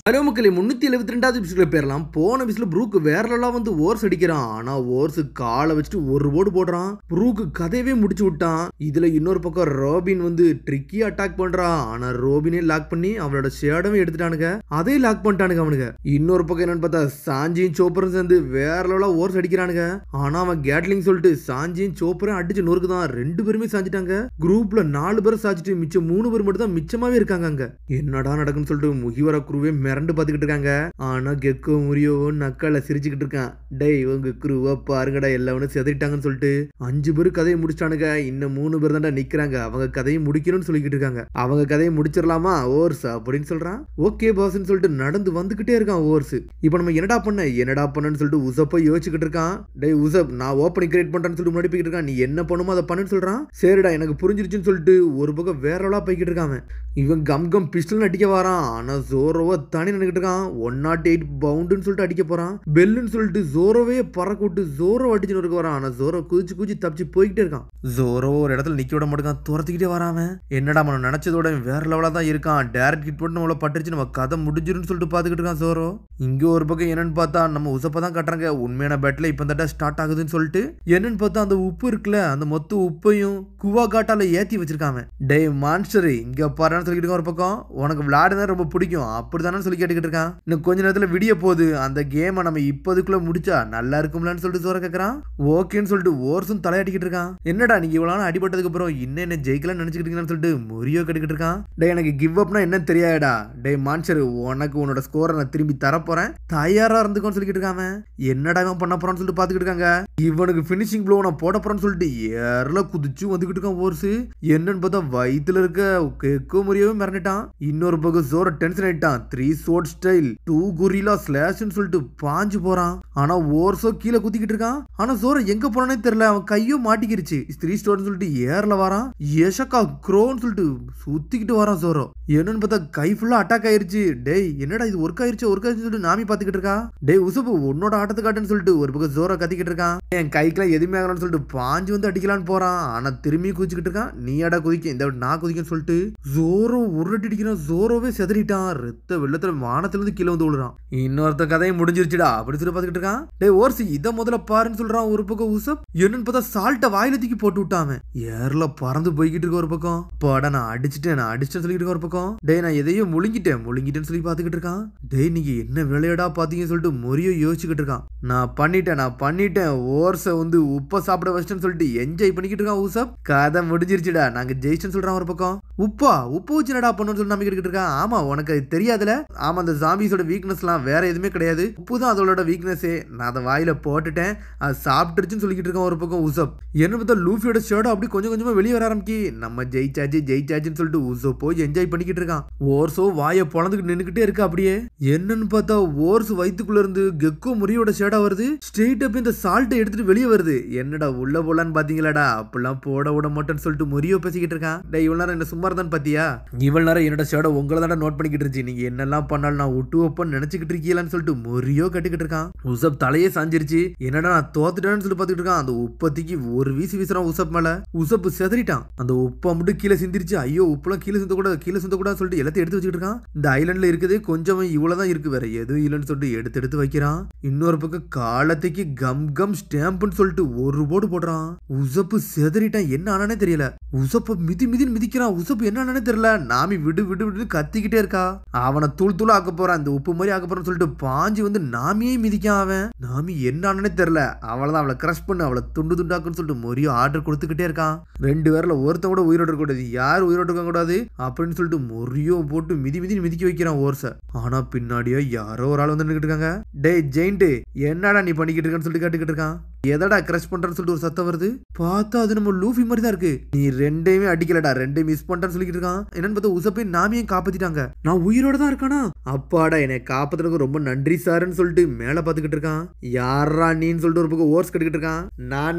Hello மக்களே 372வது எபிசோட்ல பேரலாம். போன எபிசோட்ல ப்ரூக்கு வேற லெவலா வந்து ஓர்ஸ் அடிக்கிறான். ஆனா ஓர்ஸ் காலை வச்சுட்டு ஒரு ஓடு போடுறான். ப்ரூக்கு கதையவே முடிச்சு விட்டான். இதுல இன்னொரு பக்கம் ரோபின் வந்து ட்ரிக்கி அட்டாக் பண்றான். ஆனா ரோபினே லாக் பண்ணி அவனோட ஷேடவே எடுத்துட்டானுங்க. அதே லாக் பண்ணிட்டானுங்க அவனுங்க. இன்னொரு பக்கம் என்னன்னு பார்த்தா சாஞ்சியும் சோப்பரும் சேர்ந்து வேற லெவலா ஓர்ஸ் அடிக்கிறானுங்க. ஆனா அவன் கேட்லிங் சொல்லிட்டு சாஞ்சியும் சோப்பரும் அடிச்சு நொறுக்குதான். 2 பேருமே சாஞ்சிட்டாங்க. குரூப்ல 4 பேரை சாச்சிட்டு மிச்சம் 3 பேர் மட்டும் தான் மிச்சமாவே இருக்காங்க. அங்க என்னடா நடக்குன்னு சொல்லிட்டு முகிவர குருவே மிரண்டு பாத்துக்கிட்டு இருக்காங்க. ஆனா கெக்கோ முரியோ நக்கால சிரிச்சுக்கிட்டு இருக்கான். டேய் உங்க குருவா பாருங்கடா எல்லாவனும் செதறிட்டாங்கன்னு சொல்லிட்டு 5 பேர் கதையை முடிச்சிட்டானுங்க. இன்னும் 3 பேர் தான்டா நிக்கிறாங்க. அவங்க கதையை முடிக்கணும்னு சொல்லிக்கிட்டு இருக்காங்க. அவங்க கதையை முடிச்சிடலாமா ஓர்ஸ் அப்படின்னு சொல்றான். ஓகே பாஸ்ன்னு சொல்லிட்டு நடந்து வந்துகிட்டே இருக்கான் ஓர்ஸ். இப்போ நம்ம என்னடா பண்ணன்னு சொல்லிட்டு உசப்ப யோசிச்சுக்கிட்டு இருக்கான். டேய் உசப் நான் ஓப்பனிங் கிரியேட் பண்றேன்னு சொல்லிட்டு முன்னாடி போய்கிட்டு இருக்கான். நீ என்ன பண்ணுமோ அதை பண்ணுன்னு சொல்றான். சரிடா எனக்கு புரிஞ்சிருச்சுன்னு சொல்லிட்டு ஒரு பக்கம் வேற லெவலா போய்கிட்டு இருக்கான். இவன் கம் பிஸ்டல் அடிக்க வரான். ஆனா ஜோரோவை தனி நினைக்கிட்டு இருக்கான். 108 பவுண்டுன்னு சொல்லிட்டு அடிக்க போறான். பெல்லுன்னு சொல்லிட்டு ஜோரோவே பறக்க விட்டு ஜோரோ அடிச்சு நொறுக்க வரான். ஆனா ஜோரோ குதிச்சு தப்பிச்சு போய்கிட்டே இருக்கான். ஜோரோ ஒரு இடத்துல நிக்க விட மாட்டேங்கான். துரத்திக்கிட்டே வராம என்னடா நம்ம நினைச்சதோட வேற லெவலா தான் இருக்கான். டேரக்ட் ஹிட் போட்டு நம்மள பட்டுருச்சு, நம்ம கதை முடிஞ்சிருன்னு சொல்லிட்டு பாத்துக்கிட்டு இருக்கான் ஜோரோ. இங்க ஒரு பக்கம் என்னன்னு பார்த்தா நம்ம உசப்ப தான் கட்டுறாங்க. உண்மையான பேட்டில் இப்ப தட்டா ஸ்டார்ட் ஆகுதுன்னு சொல்லிட்டு என்னன்னு பார்த்தா அந்த உப்பு இருக்குல்ல, அந்த மொத்த உப்பையும் குவா காட்டால ஏத்தி வச்சிருக்காங்க. டே மான்ஸ்டர் இங்க பாருன்னு சொல்லிட்டு ஒரு பக்கம் உனக்கு விளையாடுனா ரொம்ப பிடிக்கும் அப்படித்தானு சொல்லி கேட்டுக்கிட்டு இருக்கான். இன்னும் கொஞ்ச நேரத்துல விடிய போகுது. அந்த கேமை நம்ம இப்போதுக்குள்ள முடிச்சா நல்லா இருக்கும்லன்னு சொல்லிட்டு ஜோர கேட்கறான். ஓகேன்னு சொல்லிட்டு ஓர்ஸும் தலையாட்டிக்கிட்டு இருக்கான். என்னடா நீங்க இவ்வளவு அடிபட்டதுக்கு அப்புறம் இன்னும் என்ன ஜெயிக்கலாம்னு நினைச்சுக்கிட்டு இருக்கீங்கன்னு சொல்லிட்டு முறியோ கேட்டுக்கிட்டு இருக்கான். டே எனக்கு கிவ் அப்னா என்ன தெரியாடா. டே மான்ஸ்டர் உனக்கு உன்னோட ஸ்கோரை நான் திரும்பி தரப்போறேன், தயாரா இருந்துக்கோன்னு சொல்லிக்கிட்டு இருக்காங்க. என்னடா இவன் பண்ண போறான்னு சொல்லிட்டு பாத்துக்கிட்டு இருக்காங்க. இவனுக்கு பினிஷிங் ப்ளோ நான் போட போறேன்னு சொல்லிட்டு ஏர்ல குதிச்சு வந்துகிட்டு இருக்கான் ஓர்ஸ். என்னன்னு பார்த்தா வயித்துல இருக்க கேக்கோ முறியவே மிரண்டுட்டான். இன்னொரு பக்கம் ஜோர டென்ஷன் ஆயிட்டான். 3 ஸ்வோர்ட் ஸ்டைல் 2 கொரில்லா ஸ்லாஷ்னு சொல்லிட்டு பாஞ்சு போறான். ஆனா ஓர்ஸோ கீழே குத்திக்கிட்டு இருக்கான். ஆனா ஜோர எங்க போறானே தெரியல. அவன் கையும் மாட்டிக்கிருச்சு. 3 ஸ்டோர்னு சொல்லிட்டு ஏர்ல வரான். ஏஷக்கா க்ரோன்னு சொல்லிட்டு சுத்திக்கிட்டு வரான் ஜோரோ. என்னன்னு பார்த்தா கை ஃபுல்லா அட்டாக் ஆயிருச்சு. டேய் என்னடா இது ஒர்க் ஆயிருச்சு சொல்லிட்டு நாமி பாத்துக்கிட்டு இருக்கா. டேய் உசப்பு உன்னோட ஆட்டத்தை காட்டுன்னு சொல்லிட்டு ஒரு பக்கம் ஜோரோ கத்திக்கிட்டு இருக்கான். என் கைக்கெல்லாம் எதுவுமே ஆகலாம்னு சொல்லிட்டு பாஞ்சு வந்து அடிக்கலான்னு போறான். ஆனா திரும்பி குதிச்சுக்கிட்டு இருக்கான். நீ அடா குதிக்க இந்த நான் குதிக்கன்னு சொல்லிட்டு ஜோரோ ஒரு அடி அடிக்கிறான். ஜோரோவே செதறிட்டான். ரத்த வெள்ளத்துல வானத்துல இருந்து கீழே வந்து விழுறான். இன்னொருத்த கதையை முடிஞ்சிருச்சுடா அப்படி சொல்லி பாத்துக்கிட்டு இருக்கான். டேய் ஓர்ஸ் இத முதல்ல பாருன்னு சொல்றான். ஒரு பக்கம் உசப் என்னன்னு பார்த்தா சால்ட்ட வாயில தூக்கி போட்டு விட்டான். ஏர்ல பறந்து போய்கிட்டு இருக்க ஒரு பக்கம். பாடா நான் அடிச்சுட்டேன்னு சொல்லிட்டு இருக்க ஒரு பக்கம். டேய் நான் எதையும் முழுங்கிட்டேன்னு சொல்லி பாத்துக்கிட்டு இருக்கான். டேய் நீங்க என்ன விளையாடா பாத்தீங்கன்னு சொல்லிட்டு முறியோ யோசிச்சுக்கிட்டு இருக்கான். நான் பண்ணிட்டேன் ஓர்ஸ வந்து உப்ப சாப்பிட வச்சிட்டேன்னு சொல்லிட்டு என்ஜாய் பண்ணிக்கிட்டு இருக்கான் உசப். கதை முடிஞ்சிருச்சுடா நாங்க ஜெயிச்சேன்னு சொல்றான் ஒரு பக்கம். உப்பு வச்சு என்னடா பண்ணுன்னு சொல்லி நம்பிக்கிட்டு இருக்கான். ஆமா உனக்கு தெரியாதுல. ஆமா அந்த ஜாம்பிஸோட வீக்னஸ்லாம் வேற எதுவுமே கிடையாது, உப்பு தான் அதோட வீக்னஸே. நான் அதை வாயில போட்டுட்டேன், அது சாப்பிட்டுருச்சுன்னு சொல்லிக்கிட்டு இருக்கான் ஒரு பக்கம் உசப். என்ன பார்த்தா லூஃபியோட ஷேடோ அப்படி கொஞ்சம் கொஞ்சமா வெளியே வர ஆரம்பிக்கி. நம்ம ஜெயிச்சாச்சுன்னு சொல்லிட்டு உசப் போய் என்ஜாய் பண்ணிக்கிட்டு இருக்கான். ஓர்ஸோ வாயை பொழந்துக்கிட்டு நின்னுக்கிட்டே இருக்கு. அப்படியே என்னன்னு பார்த்தா ஓர்ஸ் வயிற்றுக்குள்ள இருந்து கெக்கோ முறியோட ஷேடா வருது. ஸ்ட்ரெயிட் அப் இந்த சால்ட்டை எடுத்துட்டு வெளியே வருது. என்னடா உள்ள போலான்னு பாத்தீங்களாடா, அப்பெல்லாம் போட விட மாட்டேன்னு சொல்லிட்டு முறியோ பேசிக்கிட்டு இருக்கான். டே இவ்வளவு நேரம் என்ன சும்மா இருந்தான்னு பாத்தியா, இவ்வளவு நேரம் என்னோட ஷேடோ உங்களை தான் நோட் பண்ணிக்கிட்டு இருந்துச்சு, நீங்க என்னெல்லாம் பண்ணாலும் நான் விட்டு வைப்பேன்னு நினைச்சுக்கிட்டு இருக்கீங்களான்னு சொல்லிட்டு முறியோ கட்டிக்கிட்டு இருக்கான். உசப் தலையே சாஞ்சிருச்சு. என்னடா நான் தோத்துட்டேன்னு சொல்லி பாத்துக்கிட்டு இருக்கான். அந்த உப்பத்திக்கு ஒரு வீசுறான் உசப் மேல. உசப் செதறிட்டான். அந்த உப்பை மட்டும் கீழே சிந்திருச்சு. ஐயோ உப்புலாம் கீழே சிந்தக்கூடாது சொல்லிட்டு எல்லாத்தையும் எடுத்து வச்சுக்கிட்டு இருக்கான். இந்த ஐலண்ட்ல இருக்குது கொஞ்சம் இவ்வளவுதான் இருக்கு, வேற எதுவும் இல்லைன்னு சொல்லிட்டு எடுத்து வைக்கிறான். இன்னொரு பக்கம் காலத்துக்கு கம் ஸ்டாம்ப்னு சொல்லிட்டு ஒரு போடு போடுறான். உசப்பு செதறிட்டான். என்ன ஆனானே தெரியல. உசப்ப மிதிக்கிறான். உசப்பு என்ன ஆனானே தெரியல. நாமி விடு கத்திக்கிட்டே இருக்கா. அவனை தூள் ஆக்க போறான், இந்த உப்பு மாதிரி ஆக்க போறான்னு சொல்லிட்டு பாஞ்சு வந்து நாமியே மிதிக்கான். அவன் நாமி என்ன ஆனானே தெரியல. அவளதான் அவளை கிரஷ் பண்ணு, அவளை துண்டாக்குன்னு சொல்லிட்டு மொரியோ ஆர்டர் கொடுத்துக்கிட்டே இருக்கான். 2 பேர்ல ஒருத்த கூட உயிரோட இருக்கக்கூடாது, யார் உயிரோட இருக்க கூடாது அப்படின்னு சொல்லிட்டு மொரியோ போட்டு மிதிக்க வைக்கிறான் ஓர்ஸ. ஆனா பின்னாடியோ யாரோ ஒரு ஆள் வந்து நின்னுக்கிட்டு இருக்காங்க. டேய் ஜெயிண்ட் என்னடா நீ பண்ணிக்கிட்டு இருக்கன்னு சொல்லிட்டு கேட்டுக்கிட்டு இருக்கான். எதடா கிரஷ் பண்றன்னு சொல்லிட்டு ஒரு சத்தம் வருது. பார்த்தா அது நம்ம லூஃபி மாதிரி தான் இருக்கு. நீ 2யுமே அடிக்கலடா, 2யும் மிஸ் பண்றேன்னு சொல்லிட்டு இருக்கான். என்னன்னு பார்த்தா உசப்பை நாமியும் காப்பாத்திட்டாங்க. நான் உயிரோட தான் இருக்கானா. அப்பாடா என்னை காப்பாத்துறதுக்கு ரொம்ப நன்றி சார்ன்னு சொல்லிட்டு மேல பாத்துக்கிட்டு இருக்கான். யாரா நீன்னு சொல்லிட்டு ஒரு பக்கம் ஓர்ஸ் கட்டிக்கிட்டு இருக்கான்.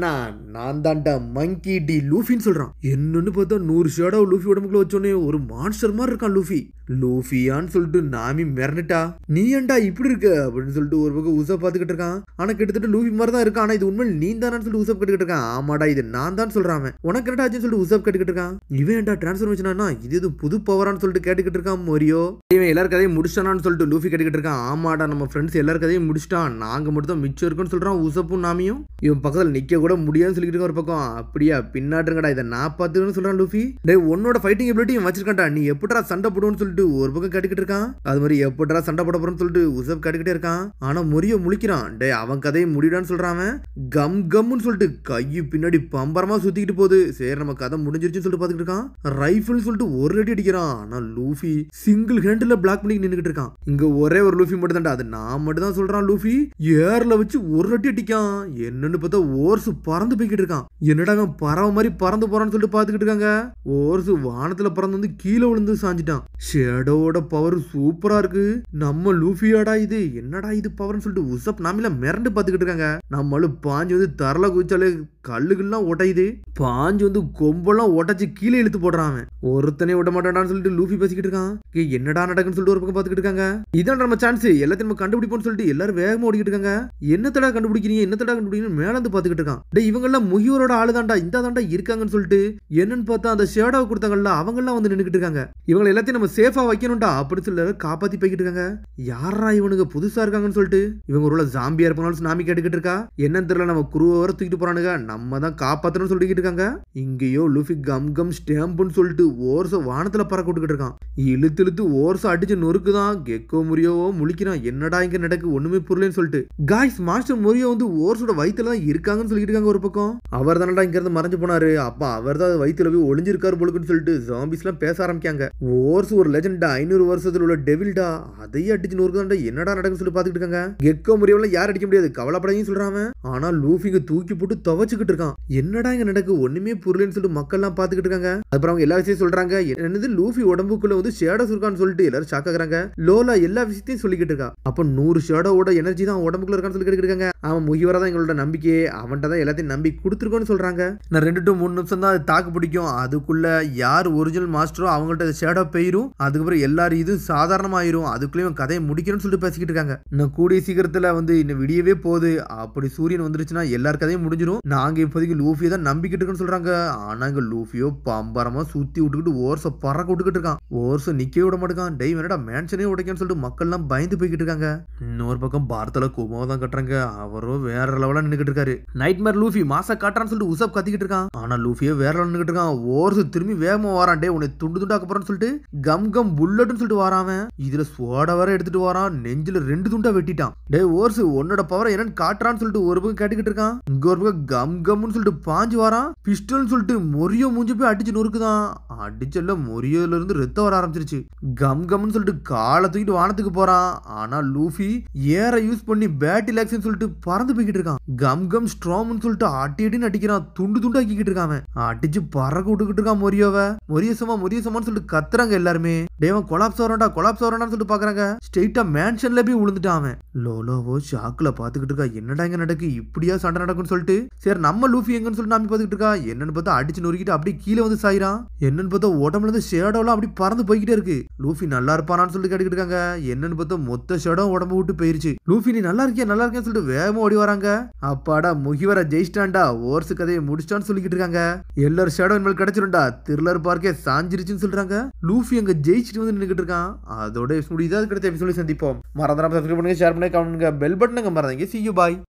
நான் தான்டா மங்கி டி லூஃபின்னு சொல்றான். என்னன்னு பார்த்தா 100 ஷேடோ லூஃபி உடம்புக்குள்ள வச்சோடனே ஒரு மான்ஸ்டர் மாதிரி இருக்கான் லூஃபி. லூஃபியான்னு சொல்லிட்டு நாமி மிரண்டுட்டா. நீ ஏன்டா இப்படி இருக்க அப்படின்னு சொல்லிட்டு ஒரு பக்கம் உசப் பாத்துக்கிட்டு இருக்கான். ஆனா கிட்டத்தட்ட லூஃபி மாதிரி தான் இருக்கான். ஆனா இது உண்மையில் நீ தானு சொல்லிட்டு உசப் கேட்டுக்கிட்டு இருக்கான். ஆமாடா இது நான் தான் சொல்றான். உனக்கு என்னடா ஆச்சுன்னு சொல்லிட்டு உசப் கேட்டுக்கிட்டு இருக்கான். இவன் ஏன்டா டிரான்ஸ்ஃபர்மேஷன் இது புது பவரான்னு சொல்லிட்டு கேட்டுக்கிட்டு இருக்கான் மோரியோ. இவன் எல்லாரும் கதையும் முடிச்சிட்டானான்னு சொல்லிட்டு லூஃபி கேட்டுக்கிட்டு இருக்கான். ஆமாடா நம்ம ஃப்ரெண்ட்ஸ் எல்லாரும் கதையும் முடிச்சிட்டான், நாங்க மட்டும் தான் மிச்சம் இருக்குன்னு சொல்றான் உசப்பும் நாமியும். இவன் பக்கத்துல நிக்க கூட முடியாதுன்னு சொல்லிட்டு இருக்க ஒரு பக்கம். அப்படியா பின்னாட்டுங்கடா இதை நான் பார்த்துன்னு சொல்றான் லூஃபி. டேய் உன்னோட ஃபைட்டிங் எபிலிட்டி வச்சிருக்கான்டா, நீ எப்படா சண்டை போடுவோன்னு சொல்லிட்டு ஒரு பக்கம் கேட்டுக்கிட்டு இருக்கான். அது மாதிரி எப்படா சண்டை போட போறேன்னு சொல்லிட்டு உசப் கேட்டுக்கிட்டே இருக்கான். ஆனா மொரியோ முழிக்கிறான். டே அவன் கதையை முடிடான்னு சொல்றான். கம் கம்னு சொல்லிட்டு கையு பின்னாடி பம்பரமா சுத்திக்கிட்டு போகுது. சரி நம்ம கதை முடிஞ்சிருச்சுன்னு சொல்லிட்டு பாத்துக்கிட்டு இருக்கான். ரைஃபிள் சொல்லிட்டு ஒரு அடி அடிக்கிறான். ஆனா லூஃபி சிங்கிள் ஹேண்ட்ல பிளாக் பண்ணி நின்னுக்கிட்டு இருக்கான். இங்க ஒரே ஒரு லூஃபி மட்டும் தான்டா, அது நான் மட்டும் தான் சொல்றான். லூஃபி ஏர்ல வச்சு ஒரு அடி அடிக்கான். என்னன்னு பார்த்தா ஓர்ஸ் பறந்து போய்கிட்டு இருக்கான். என்னடா அவன் பறவை மாதிரி பறந்து போறான்னு சொல்லிட்டு பாத்துக்கிட்டு இருக்காங்க. ஓர்ஸ் வானத்துல பறந்து வந்து கீழே விழுந்து சாஞ்சிட்டான். ஷேடோட பவர் சூப்பரா இருக்கு. நம்ம லூஃபியாடா இது, என்னடா இது பவர்னு சொல்லிட்டு உசப் நாமில மிரண்டு பாத்துக்கிட்டு இருக்காங்க. நம்மளும் பாஞ்சு வந்து தரல குதிச்சாலே கல்லுகள்லாம் உடையுது. பாஞ்சு வந்து கொம்பெல்லாம் உடைச்சு கீழே இழுத்து போடுறான். ஒருத்தனே விட மாட்டான்னு சொல்லிட்டு லூஃபி பேசிக்கிட்டு இருக்கான். என்னடா நடக்குன்னு சொல்லிட்டு ஒரு பக்கம் பாத்துக்கிட்டு இருக்காங்க. இதான் நம்ம சான்ஸ், எல்லாத்தையும் நம்ம கண்டுபிடிப்போம்னு சொல்லிட்டு எல்லாரும் வேகமா ஓடிக்கிட்டு இருக்காங்க. என்னத்தடா கண்டுபிடிக்கிறீங்க என்னத்தடா கண்டுபிடிக்கிறீங்க மேல வந்து பாத்துக்கிட்டு இருக்கான். டே இவங்க எல்லாம் முகியோரோட ஆளு தான்டா, இந்த தாண்டா இருக்காங்கன்னு சொல்லிட்டு என்னன்னு பார்த்தா அந்த ஷேடோவை கொடுத்தாங்கல்ல அவங்க எல்லாம் வந்து நின்னுக்கிட்டு இருக்காங்க. இவங்க எல்லாத்தையும் நம்ம சேஃபா வைக்கணும்டா அப்படின்னு சொல்லி காப்பாத்தி போய்கிட்டு இருக்காங்க. யாரா இவனுக்கு புதுசா இருக்காங்கன்னு சொல்லிட்டு இவங்க ஒரு ஜாம்பியா இருப்பாங்க நாமி கேட்டுக்கிட்டு இருக்கா. என்னன்னு தெரியல நம்ம குருவரை தூக்கிட்டு போறானுங்க, நம்ம தான் காப்பாத்தணும்னு சொல்லிக்கிட்டு இருக்காங்க. இங்கேயோ லூஃபி கம் கம் ஸ்டாம்புன்னு சொல்லிட்டு ஓர்ஸ வானத்துல பறக்க விட்டுக்கிட்டு இருக்கான். இழுத்து இழுத்து ஓர்ஸ அடிச்சு நொறுக்குதான். கெக்கோ முரியோவோ முழிக்கிறான். என்னடா இங்க நடக்கு ஒண்ணுமே புரியலன்னு சொல்லிட்டு காய்ஸ் மாஸ்டர் முரியோ வந்து ஓர்ஸோட வயித்துல தான் இருக்காங்கன்னு சொல்லிட்டு இருக்காங்க. ஒரு பக்கம் அவர் தானடா இங்க இருந்து மறைஞ்சு போனாரு, அப்ப அவர் தான் வயித்துல போய் ஒளிஞ்சிருக்காரு போலுக்குன்னு சொல்லிட்டு ஜாம்பிஸ் எல்லாம் பேச ஆரம்பிக்காங்க. ஓர்ஸ் ஒரு லெஜெண்டா 500 வருஷத்துல உள்ள டெவில்டா, அதையே அடிச்சு நொறுக்குதான்டா. என்னடா நடக்குன்னு சொல்லி பாத்துக்கிட்டு இருக்காங்க. கெக்கோ முரியோல யார் அடிக்க முடியாது கவலைப்படாதீங்கன்னு சொல்றாங்க. ஆனா லூஃபிங்க தூக்கி போட்டு துவச்சுக்கிட்டு இருக்கான். என்னடா இங்க நடக்கு ஒண்ணுமே புரியலன்னு சொல்லிட்டு மக்கள் எல்லாம் பாத்துக்கிட்டு இருக்காங்க. அப்புறம் அவங்க எல்லா விஷயம் சொல்றாங்க. என்னது லூஃபி உடம்புக்குள்ள வந்து ஷேடோஸ் இருக்கான்னு சொல்லிட்டு எல்லாரும் ஷாக் ஆகுறாங்க. லோலா எல்லா விஷயத்தையும் சொல்லிக்கிட்டு இருக்கா. அப்ப 100 ஷேடோவோட எனர்ஜி தான் உடம்புக்குள்ள இருக்கான்னு சொல்லி கேட்டுக்கிட்டு இருக்காங்க. அவன் முகிவரா தான் எங்களோட நம்பிக்கையே, அவன்கிட்ட தான் எல்லாத்தையும் நம்பி கொடுத்துருக்கோன்னு சொல்றாங்க. நான் 2 to 3 நிமிஷம் தான் அது தாக்கு பிடிக்கும். அதுக்குள்ள யார் ஒரிஜினல் மாஸ்டரோ அவங்கள்ட்ட ஷேடோ போயிரும். அதுக்கப்புறம் எல்லாரும் இது சாதாரணமாயிரும். அதுக்குள்ளேயும் கதையை முடிக்கணும்னு சொல்லிட்டு பேசிக்கிட்டு இருக்காங்க. இன்னும் கூடிய சீக்கிரத்துல வந்து இன்னும் விடியவே போகுது. அப்படி சூரியன் வந்துருச்சுன்னா எல்லார் கதையும் முடிஞ்சிடும். நாங்க இப்போதைக்கு லூஃபியை தான் நம்பிக்கிட்டு இருக்குன்னு சொல்றாங்க. ஆனா இங்க லூஃபியோ பம்பரமா சுத்தி விட்டுக்கிட்டு ஓர்ஸ பறக்க விட்டுக்கிட்டு இருக்கான். ஓர்ஸ நிக்கவே விட மாட்டேங்கான். டேய் வேணடா மேன்ஷனே உடைக்கன்னு சொல்லிட்டு மக்கள் எல்லாம் பயந்து போய்கிட்டு இருக்காங்க. இன்னொரு பக்கம் பாரத்துல குமோ தான் கட்டுறாங்க. அவரோ வேற லெவலா நின்னுக்கிட்டு இருக்காரு. நைட்மேர் லூஃபி மாசா காட்டுறான்னு சொல்லிட்டு உசப் கத்திக்கிட்டு இருக்கான். ஆனா லூஃபியோ வேற லெவல் நின்னுக்கிட்டு இருக்கான். ஓர்ஸ் திரும்பி வேகமா வரான். டே உன்னை துண்டு துண்டாக்க போறான்னு சொல்லிட்டு கம் கம் புல்லட்னு சொல்லிட்டு வரான். இதுல சோடா வேற எடுத்துட்டு வரான். நெஞ்சில 2 துண்டா வெட்டிட்டான். டே ஓர்ஸ் உன்னோட பவர் என்னன்னு காட்டுறான்னு சொல்லிட்டு ஒரு பக்கம் கேட்டுக்கிட்டு இருக்கான். இங்க ஒரு பக்கம் கம் கம்னு சொல்லிட்டு பாஞ்சு வரான். பிஸ்டல்னு சொல்லிட்டு மொரியோ மூஞ்சி போய் அடிச்சு நொறுக்குதான். அடிச்சல்ல மொரியோல இருந்து ரத்தம் வர ஆரம்பிச்சிருச்சு. கம் கம்னு சொல்லிட்டு காலை தூக்கிட்டு வானத்துக்கு போறான். ஆனா லூஃபி ஏற யூஸ் பண்ணி பேட்டில் ஆக்ஷன் சொல்லிட்டு பறந்து போய்கிட்டு இருக்கான். கம் கம் ஸ்ட்ராம்னு சொல்லிட்டு அடி அடின்னு அடிக்கிறான். துண்டு துண்டு ஆக்கிக்கிட்டு இருக்கான். அடிச்சு பறக்க விட்டுக்கிட்டு இருக்கான் மொரியோவை. மொரியசமான்னு சொல்லிட்டு கத்துறாங்க எல்லாருமே. டேவன் கொலாப்ஸ் வரான்னு சொல்லிட்டு பாக்குறாங்க. ஸ்ட்ரெயிட்டா மேன்ஷன்ல போய் விழுந்துட்டான். லோலோவோ ஷாக்ல பாத்துக்கிட்டு இருக்கா. என்னடா இங்க நடக்கு, இப்படியா சண்டை நடக்கும்னு சொல்லிட்டு சரி நம்ம லூஃபி எங்கன்னு சொல்லிட்டு நாமி பாத்துக்கிட்டு இருக்கா. என்னன்னு பார்த்தா அடிச்சு நொறுக்கிட்டு அப்படியே கீழே வந்து சாயிரான். என்னன்னு பார்த்தா உடம்புல இருந்து ஷேடோலாம் அப்படி பறந்து போய்கிட்டே இருக்கு. லூஃபி நல்லா இருப்பானான்னு சொல்லிட்டு கேட்டுக்கிட்டு இருக்காங்க. என்னன்னு பார்த்தா மொத்த ஷேடோ உடம்பு விட்டு போயிருச்சு. லூஃபி நீ நல்லா இருக்கேன்னு சொல்லிட்டு வேகமா ஓடி வராங்க. அப்பாடா முகிவர ஜெயிச்சிட்டான்டா, ஓர்ஸ் கதையை முடிச்சிட்டான்னு சொல்லிக்கிட்டு இருக்காங்க. எல்லாரும் ஷேடோ மேல் கிடைச்சிருண்டா, த்ரில்லர் பார்க்கே சாஞ்சிருச்சுன்னு சொல்றாங்க. லூஃபி அங்க ஜெயிச்சிட்டு வந்து நின்னுக்கிட்டு இருக்கான். அதோட முடியுது. அது கிடைத்த எபிசோட சந்திப்போம். மறந்துடாம சப்ஸ்கிரைப் பண்ணுங்க, ஷேர் பண்ணுங்க, கமெண்ட் பண்ணுங்க, பெல் பட்டனுங்க மறந்துங்க. See you, bye.